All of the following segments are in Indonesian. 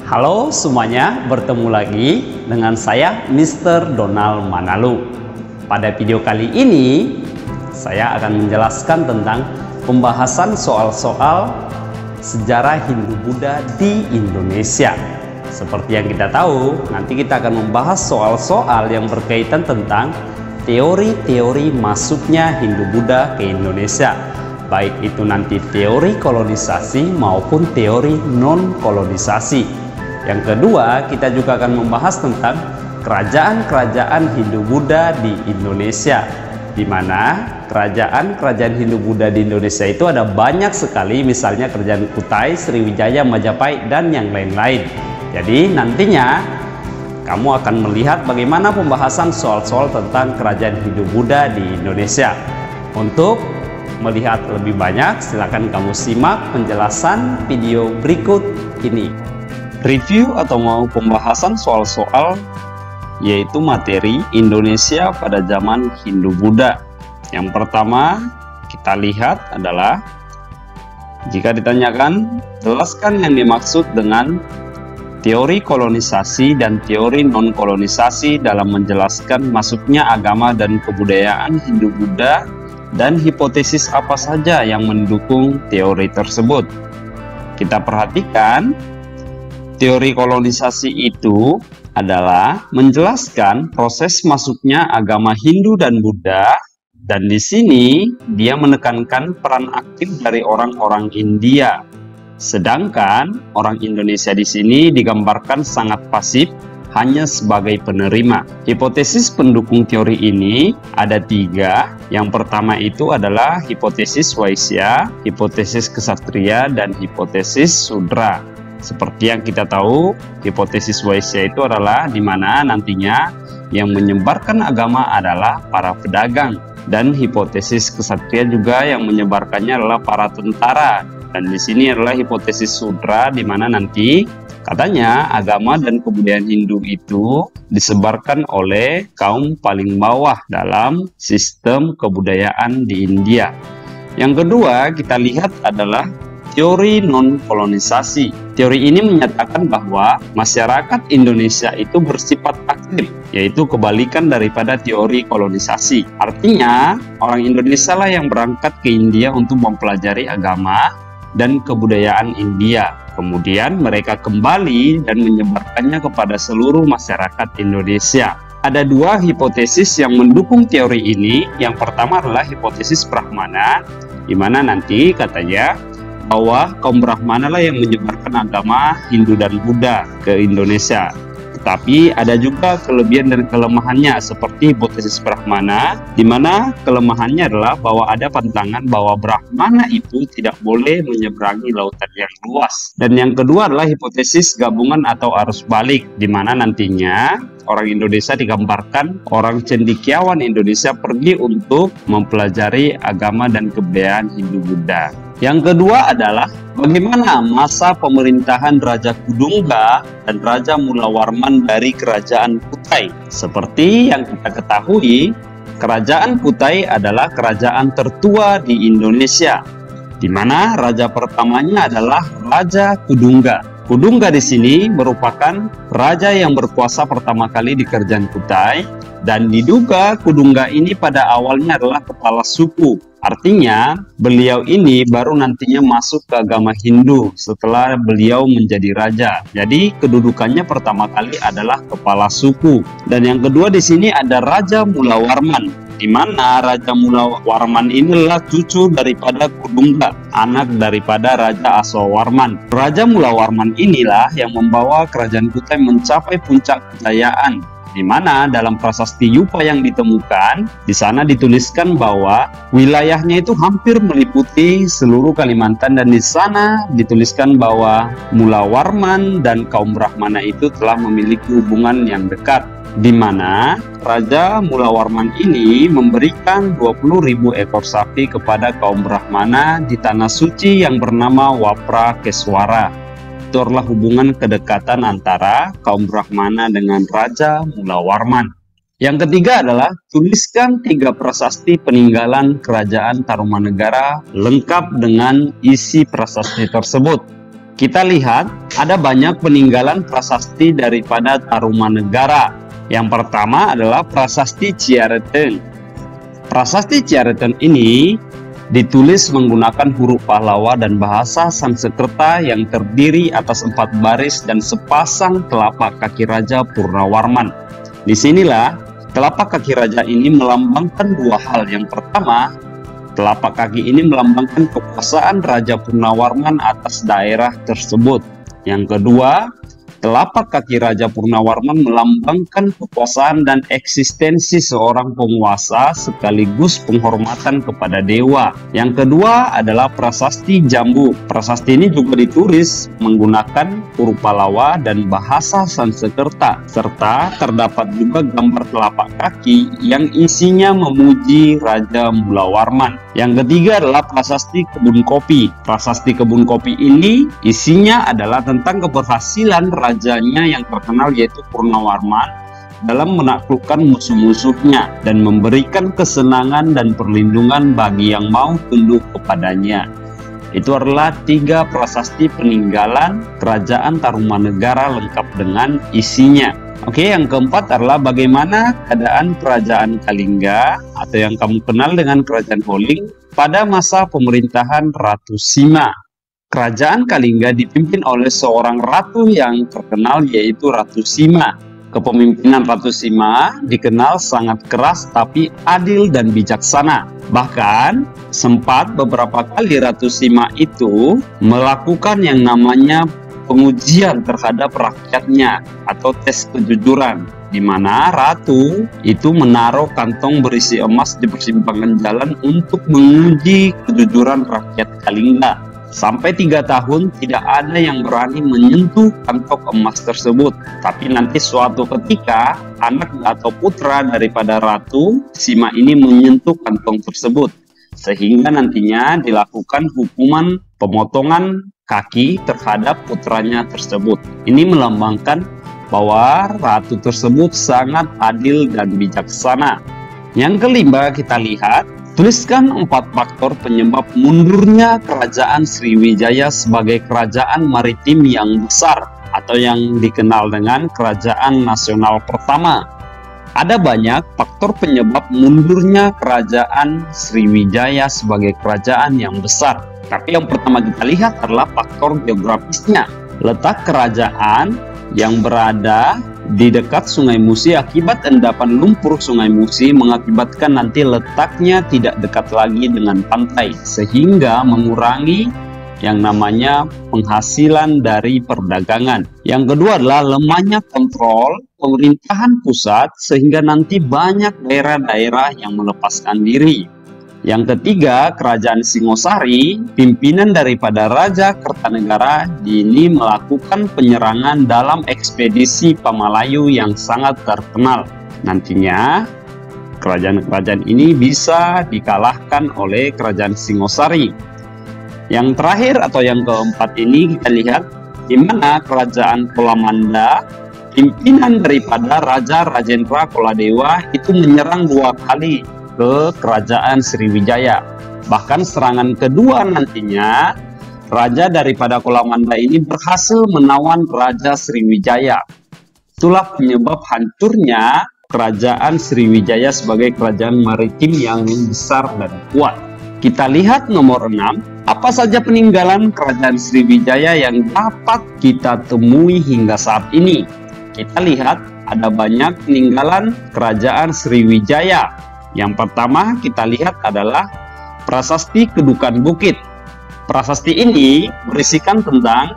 Halo semuanya, bertemu lagi dengan saya Mr. Donald Manalu. Pada video kali ini saya akan menjelaskan tentang pembahasan soal-soal sejarah Hindu-Buddha di Indonesia. Seperti yang kita tahu, nanti kita akan membahas soal-soal yang berkaitan tentang teori-teori masuknya Hindu-Buddha ke Indonesia, baik itu nanti teori kolonisasi maupun teori non-kolonisasi. Yang kedua, kita juga akan membahas tentang kerajaan-kerajaan Hindu-Buddha di Indonesia, di mana kerajaan-kerajaan Hindu-Buddha di Indonesia itu ada banyak sekali, misalnya Kerajaan Kutai, Sriwijaya, Majapahit, dan yang lain-lain. Jadi nantinya kamu akan melihat bagaimana pembahasan soal-soal tentang kerajaan Hindu-Buddha di Indonesia. Untuk melihat lebih banyak, silakan kamu simak penjelasan video berikut ini. Review atau mau pembahasan soal-soal yaitu materi Indonesia pada zaman Hindu-Buddha. Yang pertama kita lihat adalah, jika ditanyakan, jelaskan yang dimaksud dengan teori kolonisasi dan teori non-kolonisasi dalam menjelaskan masuknya agama dan kebudayaan Hindu-Buddha, dan hipotesis apa saja yang mendukung teori tersebut. Kita perhatikan, teori kolonisasi itu adalah menjelaskan proses masuknya agama Hindu dan Buddha, dan di sini dia menekankan peran aktif dari orang-orang India. Sedangkan orang Indonesia di sini digambarkan sangat pasif, hanya sebagai penerima. Hipotesis pendukung teori ini ada 3. Yang pertama itu adalah hipotesis Waisya, hipotesis Ksatria, dan hipotesis Sudra. Seperti yang kita tahu, hipotesis Waisya itu adalah di mana nantinya yang menyebarkan agama adalah para pedagang, dan hipotesis Ksatria juga yang menyebarkannya adalah para tentara. Dan di sini adalah hipotesis Sudra, di mana nanti katanya agama dan kebudayaan Hindu itu disebarkan oleh kaum paling bawah dalam sistem kebudayaan di India. Yang kedua kita lihat adalah teori non-kolonisasi. Teori ini menyatakan bahwa masyarakat Indonesia itu bersifat aktif, yaitu kebalikan daripada teori kolonisasi. Artinya, orang Indonesia lah yang berangkat ke India untuk mempelajari agama dan kebudayaan India. Kemudian mereka kembali dan menyebarkannya kepada seluruh masyarakat Indonesia. Ada 2 hipotesis yang mendukung teori ini. Yang pertama adalah hipotesis Brahmana, di mana nanti katanya bahwa kaum Brahmana lah yang menyebarkan agama Hindu dan Buddha ke Indonesia. Tetapi ada juga kelebihan dan kelemahannya, seperti hipotesis Brahmana, di mana kelemahannya adalah bahwa ada pantangan bahwa Brahmana itu tidak boleh menyeberangi lautan yang luas. Dan yang kedua adalah hipotesis gabungan atau arus balik, di mana nantinya orang Indonesia digambarkan orang cendekiawan Indonesia pergi untuk mempelajari agama dan kebudayaan Hindu-Buddha. Yang kedua adalah bagaimana masa pemerintahan Raja Kudungga dan Raja Mulawarman dari Kerajaan Kutai. Seperti yang kita ketahui, Kerajaan Kutai adalah kerajaan tertua di Indonesia, di mana raja pertamanya adalah Raja Kudungga. Kudungga di sini merupakan raja yang berkuasa pertama kali di Kerajaan Kutai, dan diduga Kudungga ini pada awalnya adalah kepala suku. Artinya beliau ini baru nantinya masuk ke agama Hindu setelah beliau menjadi raja. Jadi kedudukannya pertama kali adalah kepala suku. Dan yang kedua di sini ada Raja Mulawarman, di mana Raja Mulawarman inilah cucu daripada Kudungga, anak daripada Raja Asowarman. Raja Mulawarman inilah yang membawa Kerajaan Kutai mencapai puncak kejayaan, di mana dalam prasasti Yupa yang ditemukan, di sana dituliskan bahwa wilayahnya itu hampir meliputi seluruh Kalimantan, dan di sana dituliskan bahwa Mulawarman dan kaum Brahmana itu telah memiliki hubungan yang dekat, di mana Raja Mulawarman ini memberikan 20.000 ekor sapi kepada kaum Brahmana di tanah suci yang bernama Wapra Keswara. Itu adalah hubungan kedekatan antara kaum Brahmana dengan Raja Mulawarman. Yang ketiga adalah tuliskan 3 prasasti peninggalan Kerajaan Tarumanegara lengkap dengan isi prasasti tersebut. Kita lihat Ada banyak peninggalan prasasti daripada Tarumanegara. Yang pertama adalah Prasasti Ciareteng. Prasasti Ciareteng ini ditulis menggunakan huruf Pahlawa dan bahasa Sanskerta yang terdiri atas 4 baris dan sepasang telapak kaki Raja Purnawarman. Disinilah telapak kaki raja ini melambangkan dua hal. Yang pertama, telapak kaki ini melambangkan kekuasaan Raja Purnawarman atas daerah tersebut. Yang kedua, telapak kaki Raja Purnawarman melambangkan kekuasaan dan eksistensi seorang penguasa sekaligus penghormatan kepada dewa. Yang kedua adalah Prasasti Jambu. Prasasti ini juga ditulis menggunakan huruf Pallawa dan bahasa Sanskerta, serta terdapat juga gambar telapak kaki yang isinya memuji Raja Mulawarman. Yang ketiga adalah Prasasti Kebun Kopi. Prasasti Kebun Kopi ini isinya adalah tentang keberhasilan rajanya yang terkenal yaitu Purnawarman dalam menaklukkan musuh-musuhnya dan memberikan kesenangan dan perlindungan bagi yang mau tunduk kepadanya. Itu adalah 3 prasasti peninggalan Kerajaan Tarumanegara lengkap dengan isinya. Oke, yang keempat adalah bagaimana keadaan Kerajaan Kalingga atau yang kamu kenal dengan Kerajaan Holling pada masa pemerintahan Ratu Sima. Kerajaan Kalingga dipimpin oleh seorang ratu yang terkenal yaitu Ratu Sima. Kepemimpinan Ratu Sima dikenal sangat keras tapi adil dan bijaksana. Bahkan sempat beberapa kali Ratu Sima itu melakukan yang namanya pengujian terhadap rakyatnya atau tes kejujuran, di mana ratu itu menaruh kantong berisi emas di persimpangan jalan untuk menguji kejujuran rakyat Kalingga. Sampai 3 tahun tidak ada yang berani menyentuh kantong emas tersebut. Tapi nanti suatu ketika anak atau putra daripada Ratu Sima ini menyentuh kantong tersebut, sehingga nantinya dilakukan hukuman pemotongan kaki terhadap putranya tersebut. Ini melambangkan bahwa ratu tersebut sangat adil dan bijaksana. Yang kelima kita lihat, tuliskan 4 faktor penyebab mundurnya Kerajaan Sriwijaya sebagai kerajaan maritim yang besar atau yang dikenal dengan kerajaan nasional pertama. Ada banyak faktor penyebab mundurnya Kerajaan Sriwijaya sebagai kerajaan yang besar. Tapi yang pertama kita lihat adalah faktor geografisnya. Letak kerajaan yang berada di dekat Sungai Musi akibat endapan lumpur Sungai Musi mengakibatkan nanti letaknya tidak dekat lagi dengan pantai, sehingga mengurangi yang namanya penghasilan dari perdagangan. Yang kedua adalah lemahnya kontrol pemerintahan pusat sehingga nanti banyak daerah-daerah yang melepaskan diri. Yang ketiga, Kerajaan Singosari, pimpinan daripada Raja Kertanegara ini melakukan penyerangan dalam ekspedisi Pamalayu yang sangat terkenal. Nantinya kerajaan-kerajaan ini bisa dikalahkan oleh Kerajaan Singosari. Yang terakhir atau yang keempat ini kita lihat di mana Kerajaan Kolamanda, pimpinan daripada Raja Rajendra Koladewa itu menyerang 2 kali ke Kerajaan Sriwijaya. Bahkan serangan kedua nantinya raja daripada Kolamanda ini berhasil menawan Raja Sriwijaya. Itulah penyebab hancurnya Kerajaan Sriwijaya sebagai kerajaan maritim yang besar dan kuat. Kita lihat nomor 6, apa saja peninggalan Kerajaan Sriwijaya yang dapat kita temui hingga saat ini. Kita lihat ada banyak peninggalan Kerajaan Sriwijaya. Yang pertama kita lihat adalah Prasasti Kedukan Bukit. Prasasti ini berisikan tentang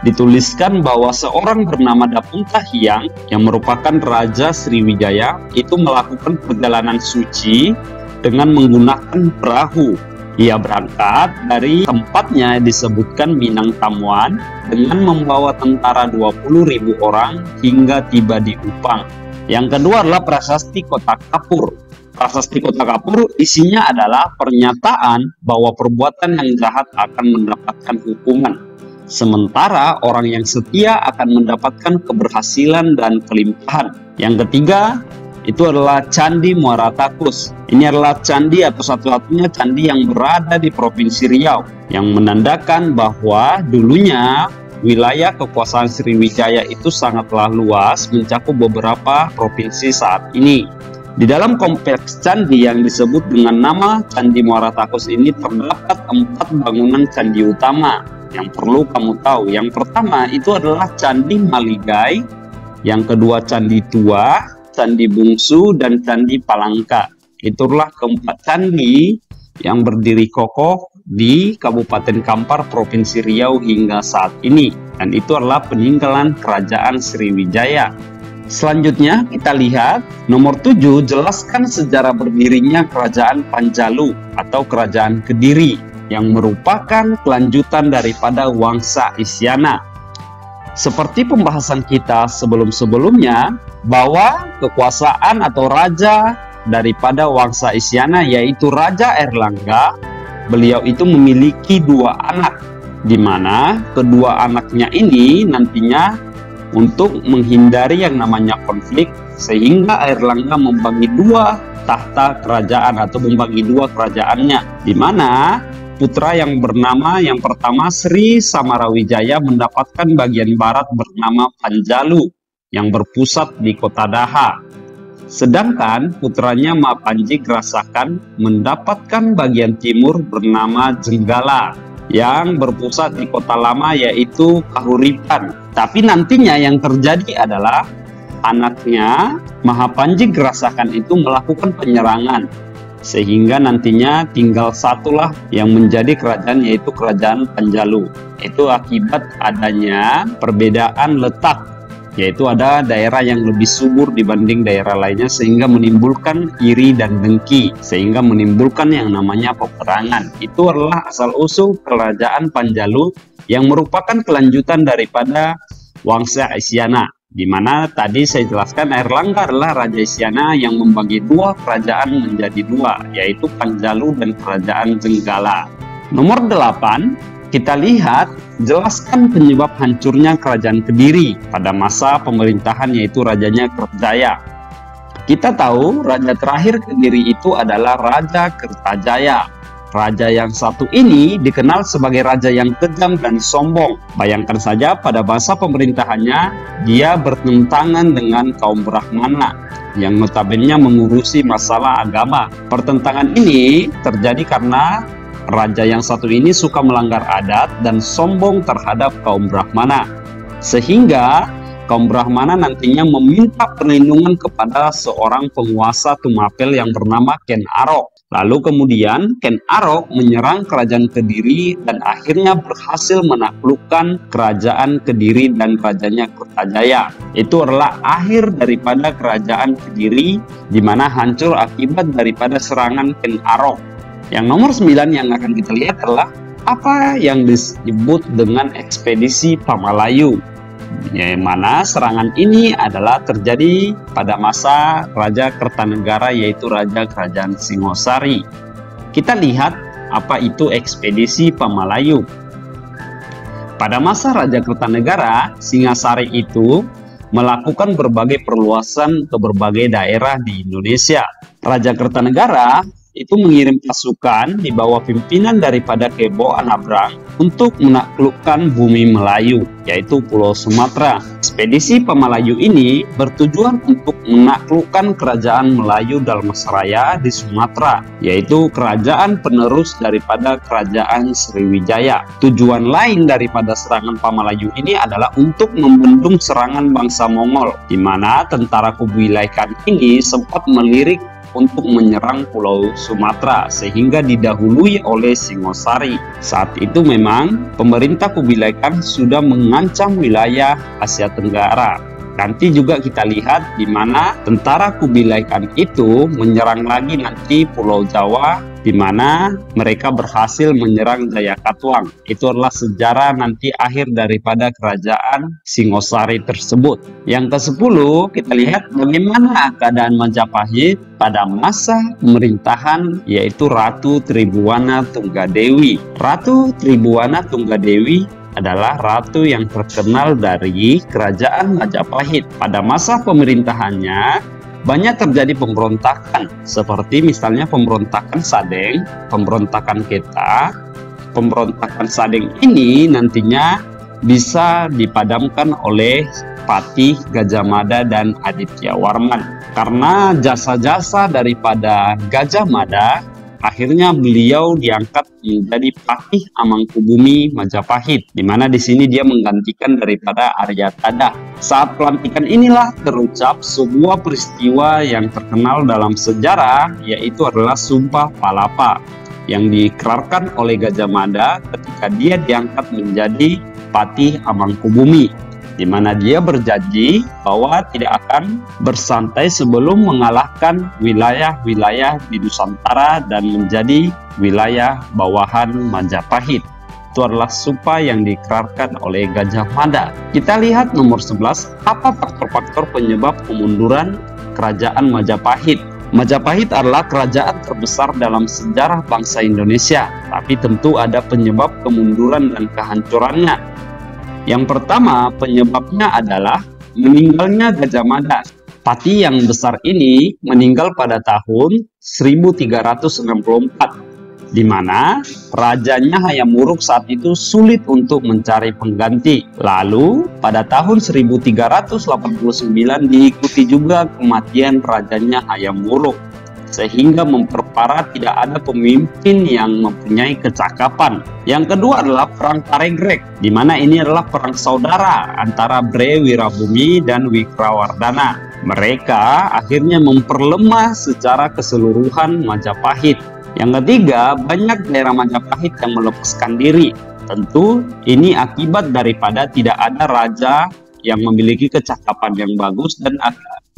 dituliskan bahwa seorang bernama Dapung Tahiang yang merupakan Raja Sriwijaya itu melakukan perjalanan suci dengan menggunakan perahu. Ia berangkat dari tempatnya disebutkan Minang Tamuan dengan membawa tentara 20.000 orang hingga tiba di Upang. Yang kedua adalah Prasasti Kota Kapur. Prasasti Kota Kapur isinya adalah pernyataan bahwa perbuatan yang jahat akan mendapatkan hukuman, sementara orang yang setia akan mendapatkan keberhasilan dan kelimpahan. Yang ketiga itu adalah Candi Muara Takus. Ini adalah candi atau satu-satunya candi yang berada di Provinsi Riau, yang menandakan bahwa dulunya wilayah kekuasaan Sriwijaya itu sangatlah luas, mencakup beberapa provinsi saat ini. Di dalam kompleks candi yang disebut dengan nama Candi Muara Takus ini terdapat 4 bangunan candi utama yang perlu kamu tahu. Yang pertama itu adalah Candi Maligai, yang kedua Candi Tua, Candi Bungsu, dan Candi Palangka. Itulah keempat candi yang berdiri kokoh di Kabupaten Kampar, Provinsi Riau hingga saat ini. Dan itu adalah peninggalan Kerajaan Sriwijaya. Selanjutnya kita lihat nomor 7, jelaskan sejarah berdirinya Kerajaan Panjalu atau Kerajaan Kediri yang merupakan kelanjutan daripada Wangsa Isyana. Seperti pembahasan kita sebelum-sebelumnya, bahwa kekuasaan atau raja daripada Wangsa Isyana yaitu Raja Airlangga, beliau itu memiliki 2 anak, di mana kedua anaknya ini nantinya untuk menghindari yang namanya konflik, sehingga Airlangga membagi 2 tahta kerajaan atau membagi 2 kerajaannya, di mana putra yang bernama yang pertama Sri Samarawijaya mendapatkan bagian barat bernama Panjalu yang berpusat di kota Daha. Sedangkan putranya Mapanji Grasakan mendapatkan bagian timur bernama Jenggala yang berpusat di kota lama yaitu Kahuripan. Tapi nantinya yang terjadi adalah anaknya Mahapanji Grasakan itu melakukan penyerangan, sehingga nantinya tinggal satulah yang menjadi kerajaan yaitu Kerajaan Panjalu. Itu akibat adanya perbedaan letak, yaitu ada daerah yang lebih subur dibanding daerah lainnya sehingga menimbulkan iri dan dengki, sehingga menimbulkan yang namanya peperangan. Itu adalah asal-usul Kerajaan Panjalu yang merupakan kelanjutan daripada Wangsa Isyana, di mana tadi saya jelaskan Airlangga adalah Raja Isyana yang membagi 2 kerajaan menjadi 2, yaitu Panjalu dan Kerajaan Jenggala. Nomor 8, kita lihat jelaskan penyebab hancurnya Kerajaan Kediri pada masa pemerintahan yaitu Rajanya Kertajaya. Kita tahu raja terakhir Kediri itu adalah Raja Kertajaya. Raja yang satu ini dikenal sebagai raja yang kejam dan sombong. Bayangkan saja pada masa pemerintahannya dia bertentangan dengan kaum Brahmana yang notabene mengurusi masalah agama. Pertentangan ini terjadi karena raja yang satu ini suka melanggar adat dan sombong terhadap kaum Brahmana, sehingga kaum Brahmana nantinya meminta perlindungan kepada seorang penguasa Tumapel yang bernama Ken Arok. Lalu kemudian Ken Arok menyerang Kerajaan Kediri dan akhirnya berhasil menaklukkan Kerajaan Kediri dan rajanya Kertajaya. Itu adalah akhir daripada Kerajaan Kediri, di mana hancur akibat daripada serangan Ken Arok. Yang nomor 9 yang akan kita lihat adalah apa yang disebut dengan ekspedisi Pamalayu, yang mana serangan ini adalah terjadi pada masa Raja Kertanegara yaitu Raja Kerajaan Singosari. Kita lihat apa itu ekspedisi Pamalayu. Pada masa Raja Kertanegara, Singasari itu melakukan berbagai perluasan ke berbagai daerah di Indonesia. Raja Kertanegara itu mengirim pasukan di bawah pimpinan daripada Kebo Anabrang untuk menaklukkan bumi Melayu, yaitu Pulau Sumatera. Ekspedisi Pamalayu ini bertujuan untuk menaklukkan kerajaan Melayu Dalmasraya di Sumatera, yaitu kerajaan penerus daripada Kerajaan Sriwijaya. Tujuan lain daripada serangan Pamalayu ini adalah untuk membendung serangan bangsa Mongol, di mana tentara Kubilai Khan ini sempat melirik untuk menyerang Pulau Sumatera sehingga didahului oleh Singosari. Saat itu memang pemerintah Kubilai Khan sudah mengancam wilayah Asia Tenggara. Nanti juga kita lihat di mana tentara Kubilai Khan itu menyerang lagi nanti Pulau Jawa, di mana mereka berhasil menyerang Jayakatwang. Itu adalah sejarah nanti akhir daripada kerajaan Singosari tersebut. Yang ke-10 kita lihat bagaimana keadaan Majapahit pada masa pemerintahan yaitu Ratu Tribhuwana Tunggadewi. Ratu Tribhuwana Tunggadewi adalah ratu yang terkenal dari kerajaan Majapahit. Pada masa pemerintahannya banyak terjadi pemberontakan, seperti misalnya pemberontakan Sadeng, pemberontakan Keta. Pemberontakan Sadeng ini nantinya bisa dipadamkan oleh Patih Gajah Mada dan Aditya Warman. Karena jasa-jasa daripada Gajah Mada, akhirnya beliau diangkat menjadi Patih Amangkubumi Majapahit, di mana di sini dia menggantikan daripada Aryatada. Saat pelantikan inilah terucap sebuah peristiwa yang terkenal dalam sejarah, yaitu adalah Sumpah Palapa yang diikrarkan oleh Gajah Mada ketika dia diangkat menjadi Patih Amangkubumi, di mana dia berjanji bahwa tidak akan bersantai sebelum mengalahkan wilayah-wilayah di Nusantara dan menjadi wilayah bawahan Majapahit. Itu adalah sumpah yang diikrarkan oleh Gajah Mada. Kita lihat nomor 11, apa faktor-faktor penyebab kemunduran kerajaan Majapahit? Majapahit adalah kerajaan terbesar dalam sejarah bangsa Indonesia, tapi tentu ada penyebab kemunduran dan kehancurannya. Yang pertama, penyebabnya adalah meninggalnya Gajah Mada. Patih yang besar ini meninggal pada tahun 1364, di mana rajanya Hayam Wuruk saat itu sulit untuk mencari pengganti. Lalu pada tahun 1389 diikuti juga kematian rajanya Hayam Wuruk, sehingga memperparah tidak ada pemimpin yang mempunyai kecakapan. Yang kedua adalah Perang Paregreg, di mana ini adalah perang saudara antara Bre Wirabumi dan Wikrawardana. Mereka akhirnya memperlemah secara keseluruhan Majapahit. Yang ketiga, banyak daerah Majapahit yang melepaskan diri. Tentu ini akibat daripada tidak ada raja yang memiliki kecakapan yang bagus dan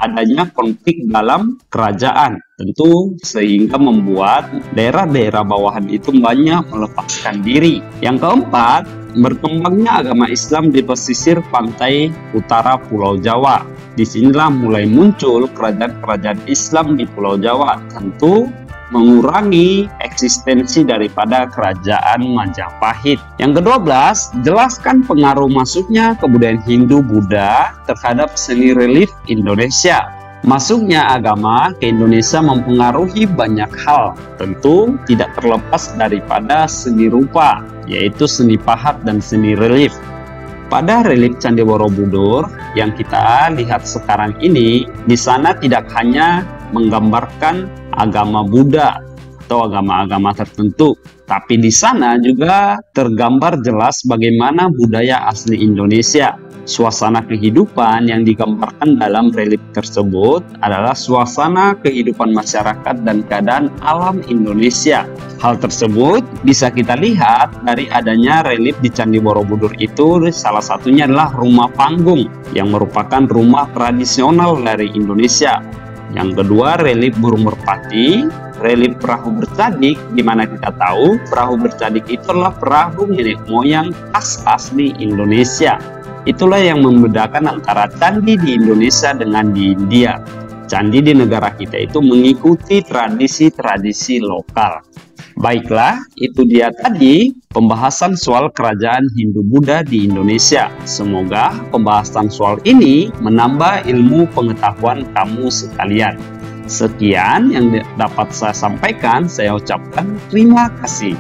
adanya konflik dalam kerajaan. Tentu sehingga membuat daerah-daerah bawahan itu banyak melepaskan diri. Yang keempat, berkembangnya agama Islam di pesisir pantai utara Pulau Jawa. Disinilah mulai muncul kerajaan-kerajaan Islam di Pulau Jawa. Tentu mengurangi eksistensi daripada kerajaan Majapahit. Yang ke-12, jelaskan pengaruh masuknya kebudayaan Hindu-Buddha terhadap seni relief Indonesia. Masuknya agama ke Indonesia mempengaruhi banyak hal, tentu tidak terlepas daripada seni rupa, yaitu seni pahat dan seni relief. Pada relief Candi Borobudur yang kita lihat sekarang ini, di sana tidak hanya menggambarkan agama Buddha atau agama-agama tertentu, tapi di sana juga tergambar jelas bagaimana budaya asli Indonesia. Suasana kehidupan yang digambarkan dalam relief tersebut adalah suasana kehidupan masyarakat dan keadaan alam Indonesia. Hal tersebut bisa kita lihat dari adanya relief di Candi Borobudur itu. Salah satunya adalah rumah panggung yang merupakan rumah tradisional dari Indonesia. Yang kedua, relief burung merpati, relief perahu bercadik, di mana kita tahu perahu bercadik itu adalah perahu nenek moyang khas asli Indonesia. Itulah yang membedakan antara candi di Indonesia dengan di India. Candi di negara kita itu mengikuti tradisi-tradisi lokal. Baiklah, itu dia tadi pembahasan soal kerajaan Hindu-Buddha di Indonesia. Semoga pembahasan soal ini menambah ilmu pengetahuan kamu sekalian. Sekian yang dapat saya sampaikan, saya ucapkan terima kasih.